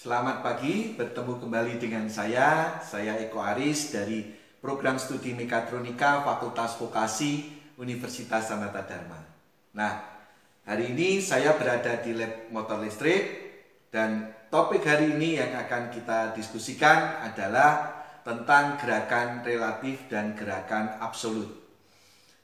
Selamat pagi, bertemu kembali dengan saya Eko Aris dari Program Studi Mekatronika Fakultas Vokasi Universitas Sanata Dharma. Nah, hari ini saya berada di lab motor listrik dan topik hari ini yang akan kita diskusikan adalah tentang gerakan relatif dan gerakan absolut.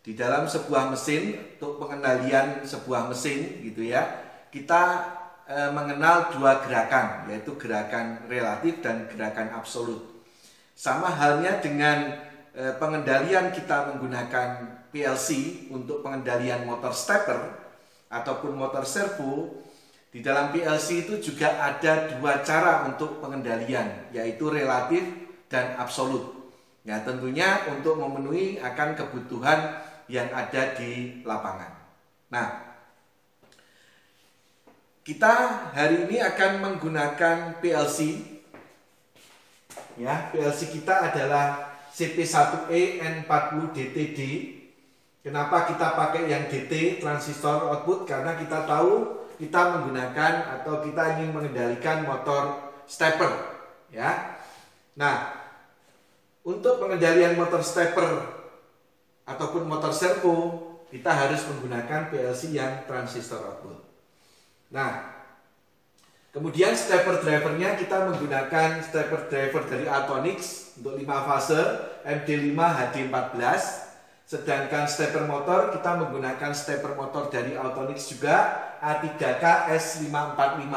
Di dalam sebuah mesin, untuk pengendalian sebuah mesin gitu ya, kita mengenal dua gerakan, yaitu gerakan relatif dan gerakan absolut. Sama halnya dengan pengendalian kita menggunakan PLC untuk pengendalian motor stepper ataupun motor servo. Di dalam PLC itu juga ada dua cara untuk pengendalian, yaitu relatif dan absolut. Ya, tentunya untuk memenuhi akan kebutuhan yang ada di lapangan. Nah, kita hari ini akan menggunakan PLC. Ya, PLC kita adalah CP1E N40DTD. Kenapa kita pakai yang DT transistor output? Karena kita tahu kita menggunakan atau kita ingin mengendalikan motor stepper, ya. Nah, untuk pengendalian motor stepper ataupun motor servo, kita harus menggunakan PLC yang transistor output. Nah, kemudian stepper drivernya kita menggunakan stepper driver dari Altonix untuk 5 fase MD5 HD14. Sedangkan stepper motor kita menggunakan stepper motor dari Altonix juga A3K S545.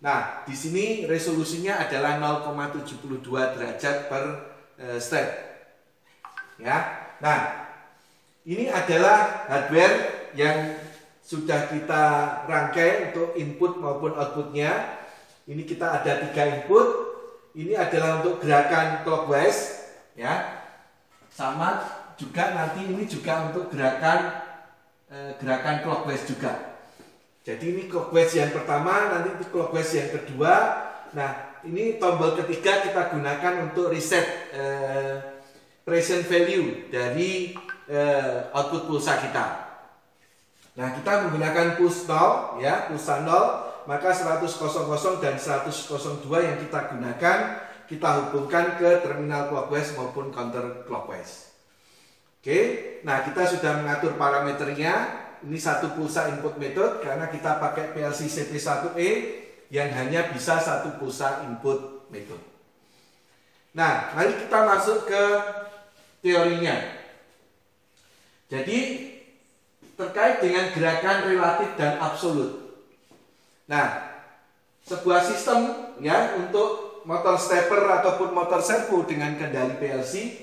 Nah, di sini resolusinya adalah 0,72 derajat per step. Ya. Nah, ini adalah hardware yang sudah kita rangkai untuk input maupun outputnya. Ini kita ada 3 input. Ini adalah untuk gerakan clockwise, ya. Sama juga nanti ini juga untuk gerakan clockwise juga. Jadi ini clockwise yang pertama, nanti itu clockwise yang kedua. Nah, ini tombol ketiga kita gunakan untuk reset present value dari output pulsa kita. Nah, kita menggunakan push 0, ya, pulsa 0, maka 100.00 dan 100.02 yang kita gunakan, kita hubungkan ke terminal clockwise maupun counter clockwise. Oke, nah kita sudah mengatur parameternya. Ini satu pulsa input method karena kita pakai PLC CP1E yang hanya bisa satu pulsa input method. Nah, mari kita masuk ke teorinya. Jadi, terkait dengan gerakan relatif dan absolut. Nah, sebuah sistem ya untuk motor stepper ataupun motor servo dengan kendali PLC,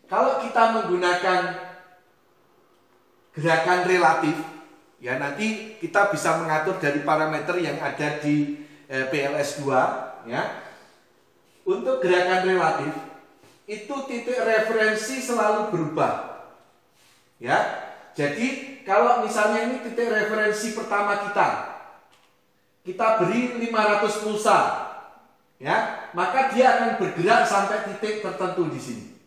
kalau kita menggunakan gerakan relatif, ya nanti kita bisa mengatur dari parameter yang ada di PLS2, ya. Untuk gerakan relatif itu titik referensi selalu berubah. Ya. Jadi kalau misalnya ini titik referensi pertama kita beri 500 pulsa, ya, maka dia akan bergerak sampai titik tertentu di sini.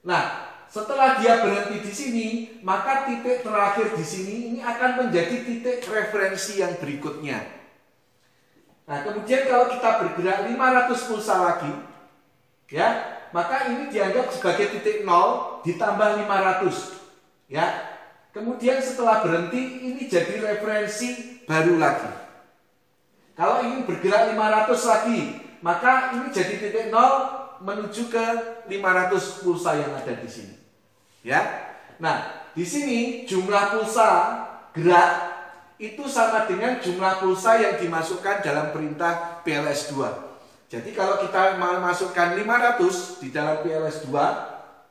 Nah, setelah dia berhenti di sini, maka titik terakhir di sini ini akan menjadi titik referensi yang berikutnya. Nah, kemudian kalau kita bergerak 500 pulsa lagi, ya, maka ini dianggap sebagai titik 0 ditambah 500, ya. Kemudian setelah berhenti, ini jadi referensi baru lagi. Kalau ingin bergerak 500 lagi, maka ini jadi titik 0 menuju ke 500 pulsa yang ada di sini. Ya. Nah, di sini jumlah pulsa gerak itu sama dengan jumlah pulsa yang dimasukkan dalam perintah PLS2. Jadi kalau kita masukkan 500 di dalam PLS2,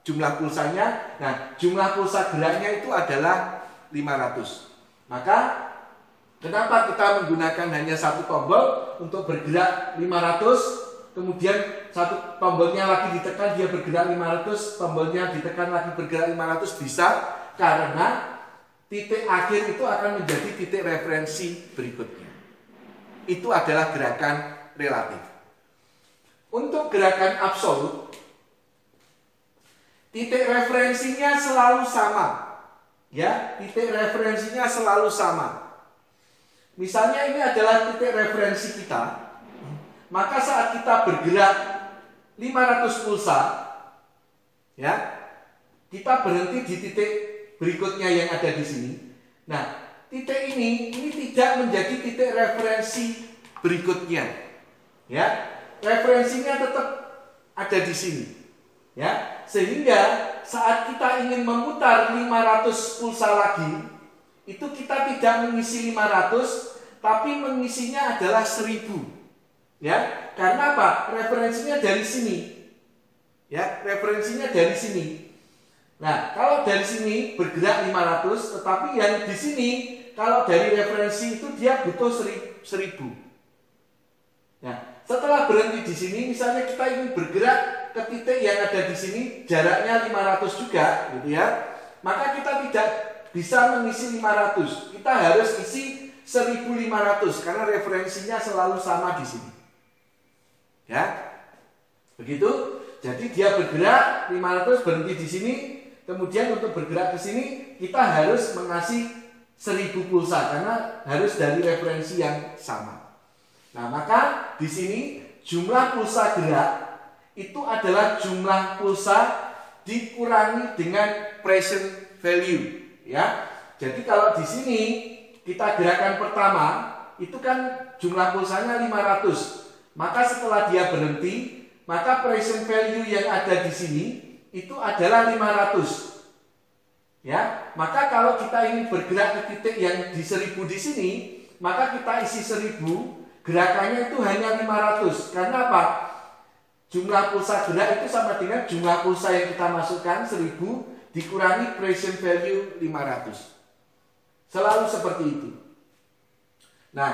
jumlah pulsanya, nah jumlah pulsa geraknya itu adalah 500. Maka kenapa kita menggunakan hanya satu tombol untuk bergerak 500, kemudian satu tombolnya lagi ditekan dia bergerak 500, tombolnya ditekan lagi bergerak 500, bisa karena titik akhir itu akan menjadi titik referensi berikutnya. Itu adalah gerakan relatif. Untuk gerakan absolut, titik referensinya selalu sama. Ya, titik referensinya selalu sama. Misalnya ini adalah titik referensi kita. maka saat kita bergerak 500 pulsa, ya, kita berhenti di titik berikutnya yang ada di sini. Nah, titik ini tidak menjadi titik referensi berikutnya, ya. Referensinya tetap ada di sini, ya. Sehingga saat kita ingin memutar 500 pulsa lagi, itu kita tidak mengisi 500, tapi mengisinya adalah 1000, ya. Karena apa? Referensinya dari sini, ya. Referensinya dari sini. Nah, kalau dari sini bergerak 500, tetapi yang di sini kalau dari referensi itu dia butuh 1000. Nah, setelah berhenti di sini, misalnya kita ingin bergerak ke titik yang ada di sini, jaraknya 500 juga, gitu ya. Maka kita tidak bisa mengisi 500. Kita harus isi 1500 karena referensinya selalu sama di sini. Ya. Begitu. Jadi dia bergerak 500, berhenti di sini. Kemudian untuk bergerak ke sini kita harus mengasih 1000 pulsa karena harus dari referensi yang sama. Nah, maka di sini jumlah pulsa gerak itu adalah jumlah pulsa dikurangi dengan present value, ya. Jadi kalau di sini kita gerakan pertama itu kan jumlah pulsanya 500. Maka setelah dia berhenti, maka present value yang ada di sini itu adalah 500. Ya, maka kalau kita ingin bergerak ke titik yang di 1000 di sini, maka kita isi 1000, gerakannya itu hanya 500. Karena apa? Jumlah pulsa gerak itu sama dengan jumlah pulsa yang kita masukkan 1000 dikurangi present value 500. Selalu seperti itu. Nah,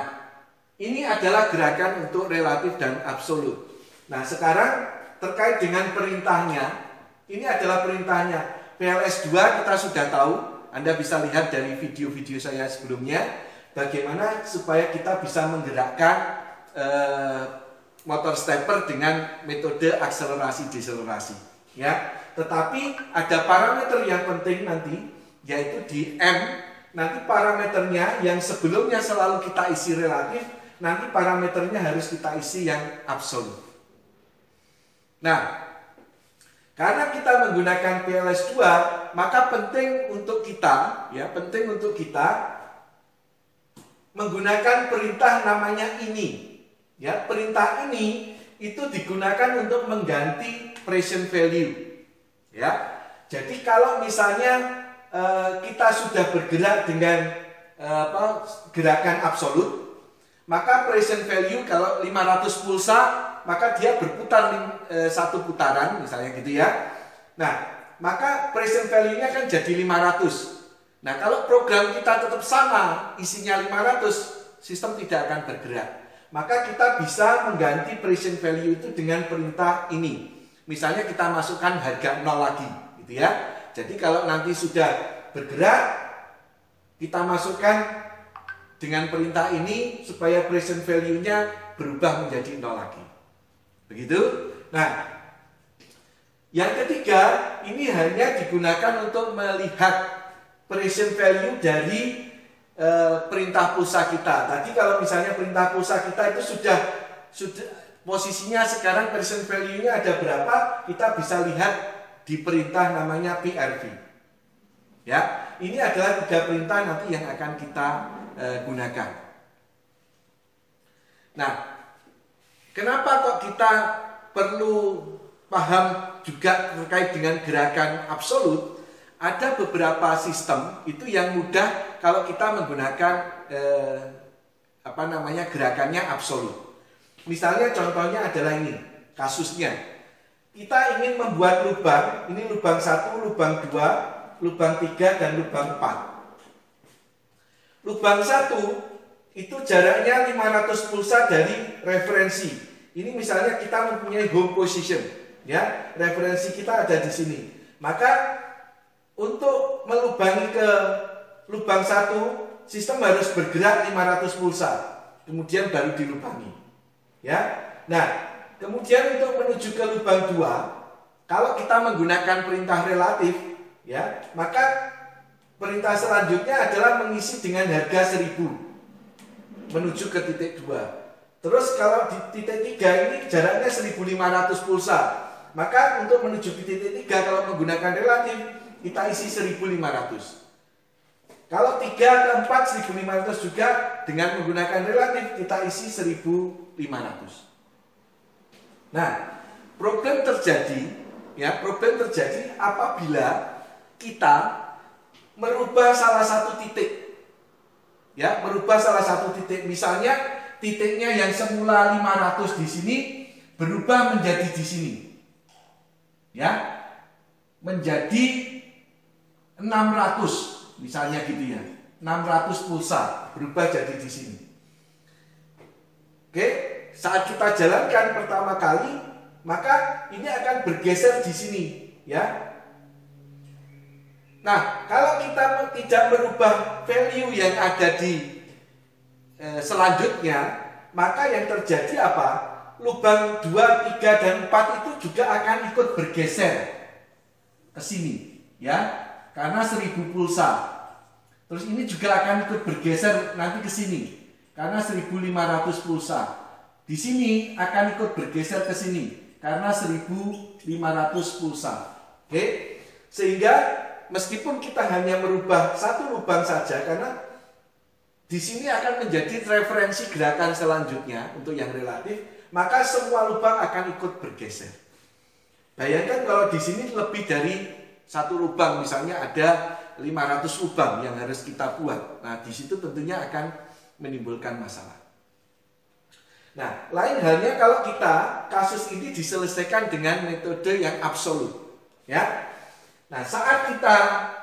ini adalah gerakan untuk relatif dan absolut. Nah, sekarang terkait dengan perintahnya. Ini adalah perintahnya. PLS 2 kita sudah tahu. Anda bisa lihat dari video-video saya sebelumnya. Bagaimana supaya kita bisa menggerakkan motor stepper dengan metode akselerasi-deselerasi. Ya. Tetapi ada parameter yang penting nanti, yaitu di M. Nanti parameternya yang sebelumnya selalu kita isi relatif, nanti parameternya harus kita isi yang absolut. Nah, karena kita menggunakan PLS 2, maka penting untuk kita menggunakan perintah namanya ini. Ya, perintah ini itu digunakan untuk mengganti present value. Ya. Jadi kalau misalnya kita sudah bergerak dengan gerakan absolut, maka present value kalau 500 pulsa, maka dia berputar satu putaran misalnya gitu ya. Nah, maka present value-nya kan jadi 500. Nah, kalau program kita tetap sama, isinya 500, sistem tidak akan bergerak. Maka kita bisa mengganti present value itu dengan perintah ini. Misalnya kita masukkan harga 0 lagi, gitu ya. Jadi kalau nanti sudah bergerak, kita masukkan dengan perintah ini supaya present value-nya berubah menjadi 0 lagi. Begitu? Nah, yang ketiga, ini hanya digunakan untuk melihat present value dari perintah pulsa kita. Tadi kalau misalnya perintah pulsa kita itu sudah posisinya sekarang present value-nya ada berapa, kita bisa lihat di perintah namanya PRV. Ya, ini adalah 3 perintah nanti yang akan kita gunakan. Nah, kenapa kok kita perlu paham juga terkait dengan gerakan absolut? Ada beberapa sistem itu yang mudah kalau kita menggunakan gerakannya absolut. Misalnya contohnya adalah ini, kasusnya. Kita ingin membuat lubang, ini lubang 1, lubang 2, lubang 3, dan lubang 4. Lubang 1 itu jaraknya 500 pulsa dari referensi. Ini misalnya kita mempunyai home position, ya, referensi kita ada di sini. Maka untuk melubangi ke lubang 1, sistem harus bergerak 500 pulsa, kemudian baru dilubangi. Ya. Nah, kemudian untuk menuju ke lubang 2, kalau kita menggunakan perintah relatif, ya, maka perintah selanjutnya adalah mengisi dengan harga 1000 menuju ke titik 2. Terus kalau di titik 3 ini jaraknya 1500 pulsa. Maka untuk menuju ke titik 3 kalau menggunakan relatif kita isi 1500. Kalau 3 ke 4 1500 juga dengan menggunakan relatif kita isi 1500. Nah, problem terjadi apabila kita merubah salah satu titik. Ya, merubah salah satu titik. Misalnya titiknya yang semula 500 di sini berubah menjadi di sini. Ya. Menjadi 600 misalnya gitu ya. 600 pulsa berubah jadi di sini. Oke, saat kita jalankan pertama kali, maka ini akan bergeser di sini, ya. Nah, kalau kita tidak merubah value yang ada di selanjutnya, maka yang terjadi apa? Lubang 2, 3, dan 4 itu juga akan ikut bergeser ke sini, ya. Karena 1000 pulsa. Terus ini juga akan ikut bergeser nanti ke sini. Karena 1500 pulsa. Di sini akan ikut bergeser ke sini. Karena 1500 pulsa. Oke? Sehingga meskipun kita hanya merubah satu lubang saja, karena di sini akan menjadi referensi gerakan selanjutnya untuk yang relatif, maka semua lubang akan ikut bergeser. Bayangkan kalau di sini lebih dari satu lubang, misalnya ada 500 lubang yang harus kita buat. Nah, di situ tentunya akan menimbulkan masalah. Nah, lain halnya kalau kita kasus ini diselesaikan dengan metode yang absolut, ya. Nah, saat kita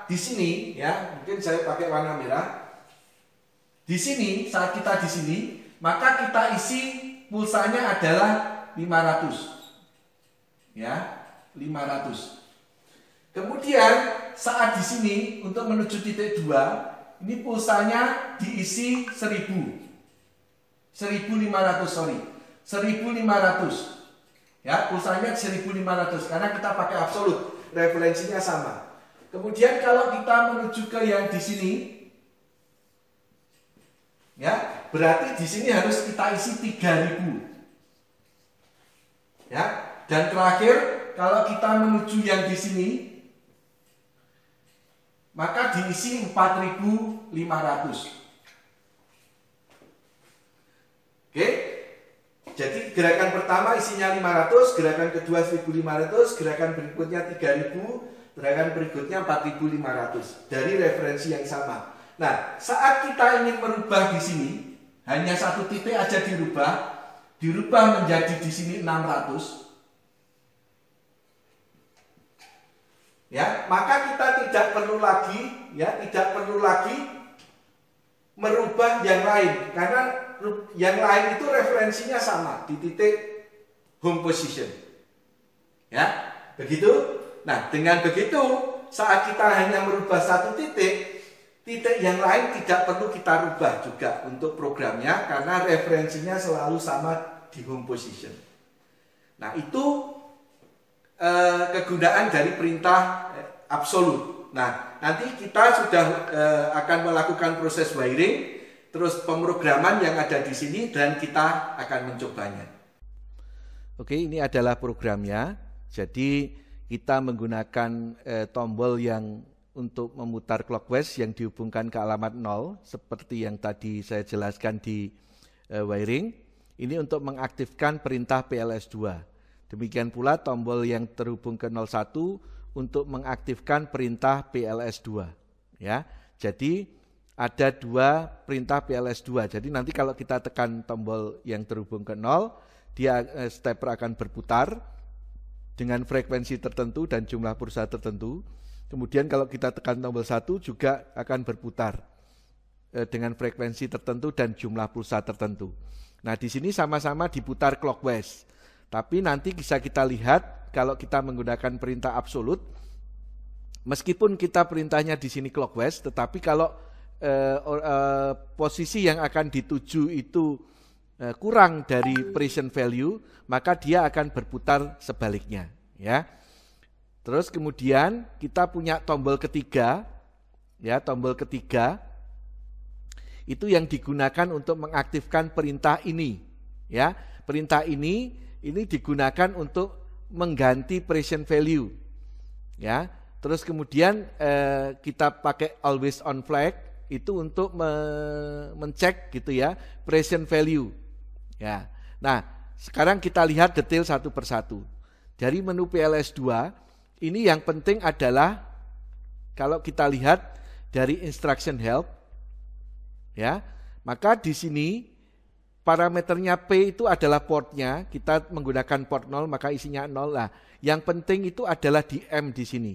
di sini, ya, mungkin saya pakai warna merah. Di sini, saat kita di sini, maka kita isi pulsanya adalah 500. Ya, 500. Kemudian, saat di sini untuk menuju titik 2, ini pulsanya diisi 1000. 1500, sorry. 1500. Ya, pulsanya 1500 karena kita pakai absolut. Referensinya sama. Kemudian kalau kita menuju ke yang di sini, ya, berarti di sini harus kita isi 3000. Ya, dan terakhir kalau kita menuju yang di sini, maka diisi 4500. Oke. Jadi gerakan pertama isinya 500, gerakan kedua 1500, gerakan berikutnya 3000, gerakan berikutnya 4500 dari referensi yang sama. Nah, saat kita ingin merubah di sini, hanya satu titik aja dirubah menjadi di sini 600. Ya, maka kita tidak perlu lagi merubah yang lain, karena yang lain itu referensinya sama di titik home position. Ya, begitu. Nah, dengan begitu, saat kita hanya merubah satu titik yang lain tidak perlu kita rubah juga untuk programnya karena referensinya selalu sama di home position. Nah, itu kegunaan dari perintah absolut. Nah, nanti kita sudah akan melakukan proses wiring, terus pemrograman yang ada di sini, dan kita akan mencobanya. Oke, ini adalah programnya. Jadi kita menggunakan tombol yang untuk memutar clockwise yang dihubungkan ke alamat 0, seperti yang tadi saya jelaskan di wiring. Ini untuk mengaktifkan perintah PLS2. Demikian pula tombol yang terhubung ke 01 untuk mengaktifkan perintah PLS2. Ya, jadi ada dua perintah PLS2. Jadi nanti kalau kita tekan tombol yang terhubung ke 0, dia stepper akan berputar dengan frekuensi tertentu dan jumlah pulsa tertentu. Kemudian kalau kita tekan tombol 1 juga akan berputar dengan frekuensi tertentu dan jumlah pulsa tertentu. Nah, di sini sama-sama diputar clockwise. Tapi nanti bisa kita lihat kalau kita menggunakan perintah absolut, meskipun kita perintahnya di sini clockwise, tetapi kalau posisi yang akan dituju itu kurang dari present value, maka dia akan berputar sebaliknya, ya. Terus kemudian kita punya tombol ketiga, ya, tombol ketiga itu yang digunakan untuk mengaktifkan perintah ini, Ya, perintah ini digunakan untuk mengganti present value. Ya, terus kemudian kita pakai always on flag itu untuk mencek gitu ya present value. Ya, nah sekarang kita lihat detail satu persatu. Dari menu PLS2 ini yang penting adalah kalau kita lihat dari instruction help, ya, maka di sini parameternya P itu adalah portnya, kita menggunakan port 0 maka isinya 0 lah. Yang penting itu adalah di M di sini.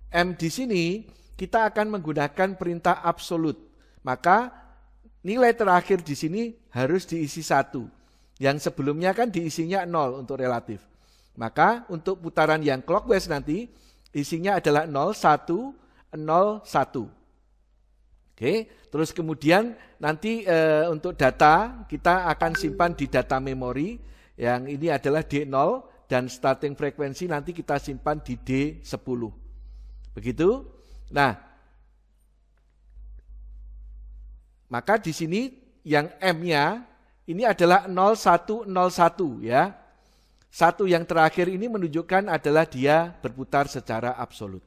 M di sini kita akan menggunakan perintah absolute. Maka nilai terakhir di sini harus diisi 1. Yang sebelumnya kan diisinya 0 untuk relatif. Maka untuk putaran yang clockwise nanti isinya adalah 0, 1, 0, 1. Oke, terus kemudian nanti untuk data kita akan simpan di data memori. Yang ini adalah D0 dan starting frekuensi nanti kita simpan di D10. Begitu? Nah, maka di sini yang M-nya ini adalah 0101 ya. Satu yang terakhir ini menunjukkan adalah dia berputar secara absolut.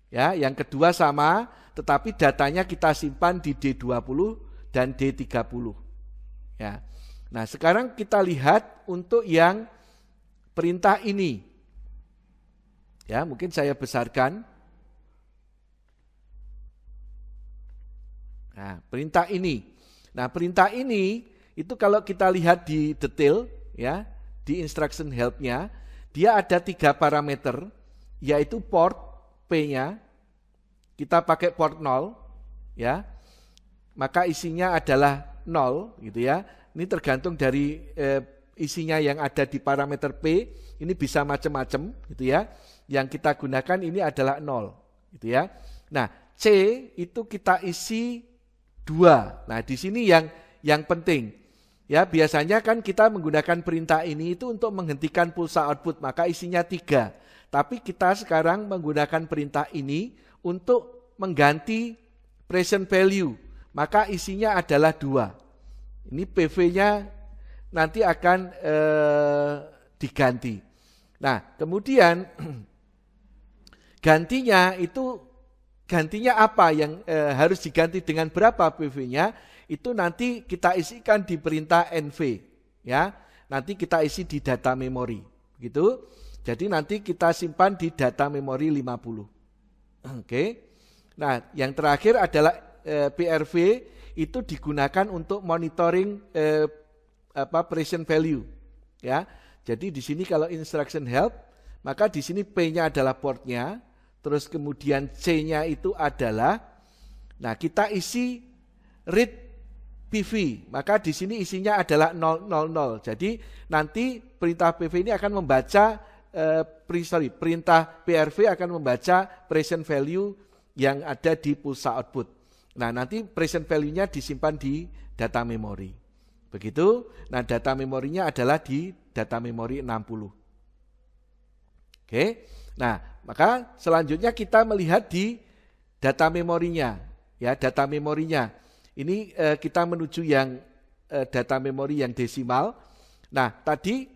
Ya, yang kedua sama, tetapi datanya kita simpan di D20 dan D30. Ya. Nah, sekarang kita lihat untuk yang perintah ini. Ya, mungkin saya besarkan. Nah, perintah ini. Nah, perintah ini itu kalau kita lihat di detail ya, di instruction help-nya, dia ada 3 parameter, yaitu port P-nya, kita pakai port 0, ya, maka isinya adalah 0, gitu ya. Ini tergantung dari isinya yang ada di parameter P, ini bisa macam-macam, gitu ya. Yang kita gunakan ini adalah 0, gitu ya. Nah, C itu kita isi 2. Nah, di sini yang penting. Ya, biasanya kan kita menggunakan perintah ini itu untuk menghentikan pulsa output, maka isinya 3. Tapi kita sekarang menggunakan perintah ini untuk mengganti present value, maka isinya adalah 2. Ini PV-nya nanti akan diganti. Nah, kemudian gantinya apa yang harus diganti dengan berapa PV-nya? Itu nanti kita isikan di perintah NV, ya. Nanti kita isi di data memori, gitu. Jadi nanti kita simpan di data memori 50. Oke. Nah, yang terakhir adalah PRV itu digunakan untuk monitoring present value, ya. Jadi di sini kalau instruction help, maka di sini P-nya adalah portnya, terus kemudian C-nya itu adalah, nah kita isi read PV, maka di sini isinya adalah 000. Jadi nanti perintah PV ini akan membaca perintah PRV akan membaca present value yang ada di pulsa output. Nah, nanti present value-nya disimpan di data memori. Begitu. Nah, data memorinya adalah di data memori 60. Oke. Nah, maka selanjutnya kita melihat di data memorinya. Ya, data memorinya. Ini kita menuju yang data memori yang desimal. Nah, tadi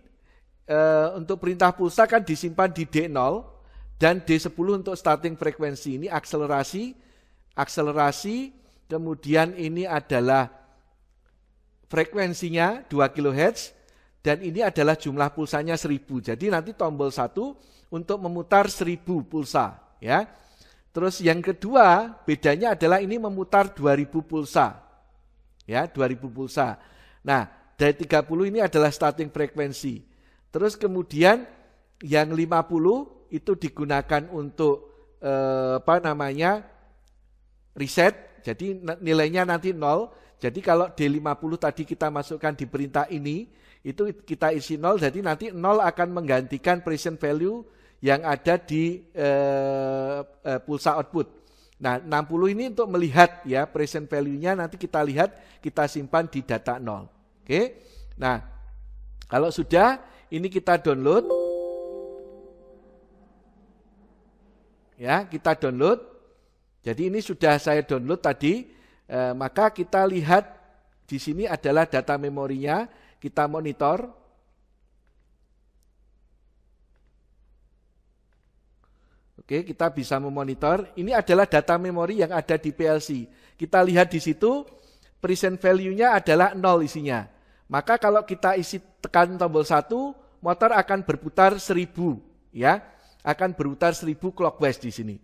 untuk perintah pulsa kan disimpan di D0 dan D10 untuk starting frekuensi. Ini akselerasi, kemudian ini adalah frekuensinya 2 kHz dan ini adalah jumlah pulsanya 1000. Jadi nanti tombol 1 untuk memutar 1000 pulsa, ya. Terus yang kedua, bedanya adalah ini memutar 2000 pulsa. Ya, 2000 pulsa. Nah, dari 30 ini adalah starting frekuensi. Terus kemudian yang 50 itu digunakan untuk reset. Jadi nilainya nanti 0. Jadi kalau D50 tadi kita masukkan di perintah ini, itu kita isi 0, jadi nanti 0 akan menggantikan present value yang ada di pulsa output. Nah, 60 ini untuk melihat ya present value-nya nanti kita lihat, kita simpan di data 0. Oke. Nah, kalau sudah ini kita download. Ya, kita download. Jadi ini sudah saya download tadi, maka kita lihat di sini adalah data memorinya. Kita monitor. Oke, kita bisa memonitor. Ini adalah data memori yang ada di PLC. Kita lihat di situ, present value-nya adalah 0 isinya. Maka kalau kita tekan tombol 1, motor akan berputar 1000, ya. Akan berputar 1000 clockwise di sini.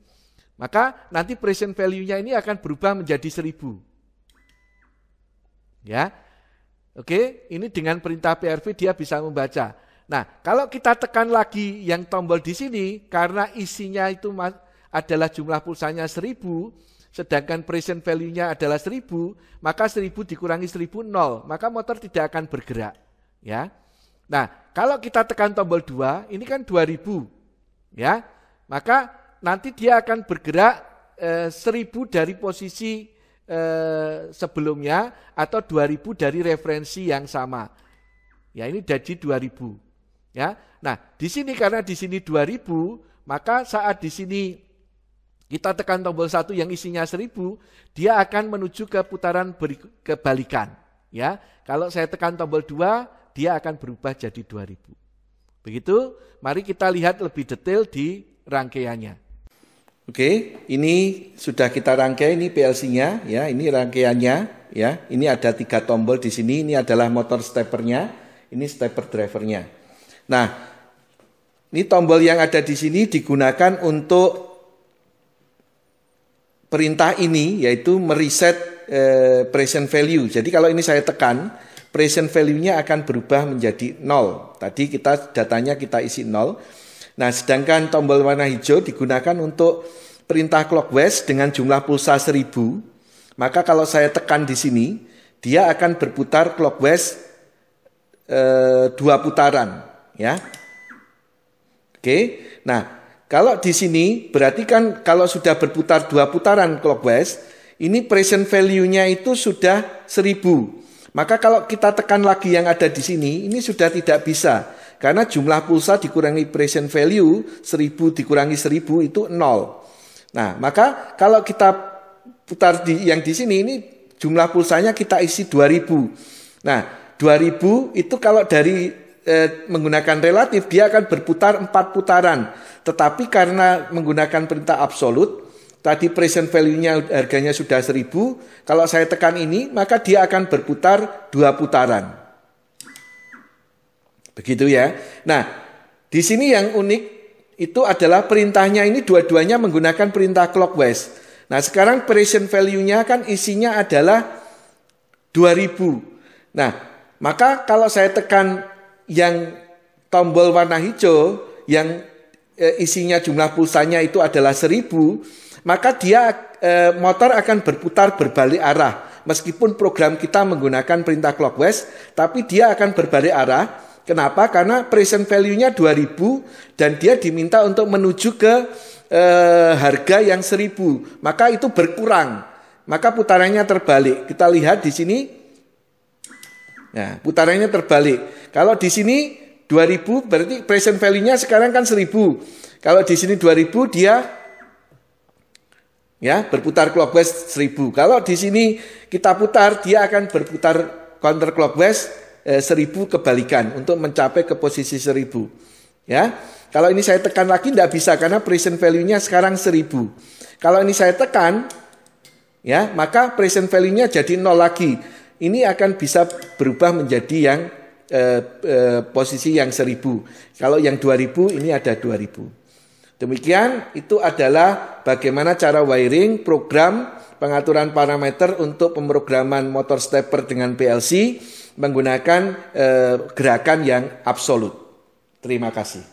Maka nanti present value-nya ini akan berubah menjadi 1000. Ya. Oke, ini dengan perintah PRV dia bisa membaca. Nah, kalau kita tekan lagi yang tombol di sini, karena isinya itu adalah jumlah pulsanya 1000, sedangkan present value-nya adalah 1000, maka 1000 dikurangi 1000, 0. Maka motor tidak akan bergerak. Ya. Nah, kalau kita tekan tombol 2, ini kan 2000. Ya. Maka nanti dia akan bergerak 1000 dari posisi sebelumnya atau 2000 dari referensi yang sama. Ya, ini jadi 2000. Ya. Nah, di sini karena di sini 2000, maka saat di sini kita tekan tombol 1 yang isinya 1000, dia akan menuju ke putaran kebalikan. Ya. Kalau saya tekan tombol 2, dia akan berubah jadi 2000. Begitu, mari kita lihat lebih detail di rangkaiannya. Oke, ini sudah kita rangkai, ini PLC-nya, ya, ini rangkaiannya, ya. Ini ada 3 tombol di sini, ini adalah motor steppernya, ini stepper drivernya. Nah, ini tombol yang ada di sini digunakan untuk perintah ini, yaitu mereset present value. Jadi kalau ini saya tekan, present value-nya akan berubah menjadi 0. Tadi datanya kita isi 0. Nah, sedangkan tombol warna hijau digunakan untuk perintah clockwise dengan jumlah pulsa 1000. Maka kalau saya tekan di sini, dia akan berputar clockwise 2 putaran. Ya, oke. Nah, kalau di sini berarti kan kalau sudah berputar 2 putaran clockwise, ini present value-nya itu sudah 1000. Maka kalau kita tekan lagi yang ada di sini, ini sudah tidak bisa. Karena jumlah pulsa dikurangi present value, 1000 dikurangi 1000 itu 0. Nah, maka kalau kita putar yang di sini, ini jumlah pulsanya kita isi 2000. Nah, 2000 itu kalau dari menggunakan relatif, dia akan berputar 4 putaran. Tetapi karena menggunakan perintah absolut, tadi present value-nya harganya sudah 1000, kalau saya tekan ini, maka dia akan berputar 2 putaran. Begitu ya. Nah, di sini yang unik itu adalah perintahnya ini dua-duanya menggunakan perintah clockwise. Nah, sekarang present value-nya kan isinya adalah 2000. Nah, maka kalau saya tekan yang tombol warna hijau yang isinya jumlah pulsanya itu adalah 1000, maka dia motor akan berputar berbalik arah. Meskipun program kita menggunakan perintah clockwise, tapi dia akan berbalik arah. Kenapa? Karena present value-nya 2000 dan dia diminta untuk menuju ke harga yang 1000. Maka itu berkurang. Maka putarannya terbalik. Kita lihat di sini. Nah, putarannya terbalik. Kalau di sini 2000 berarti present value-nya sekarang kan 1000. Kalau di sini 2000 dia ya berputar clockwise 1000. Kalau di sini kita putar, dia akan berputar counter clockwise 1000 kebalikan untuk mencapai ke posisi 1000. Ya. Kalau ini saya tekan lagi tidak bisa karena present value-nya sekarang 1000. Kalau ini saya tekan ya, maka present value-nya jadi 0 lagi. Ini akan bisa berubah menjadi yang posisi yang 1000. Kalau yang 2000 ini ada 2000. Demikian itu adalah bagaimana cara wiring program pengaturan parameter untuk pemrograman motor stepper dengan PLC menggunakan gerakan yang absolut. Terima kasih.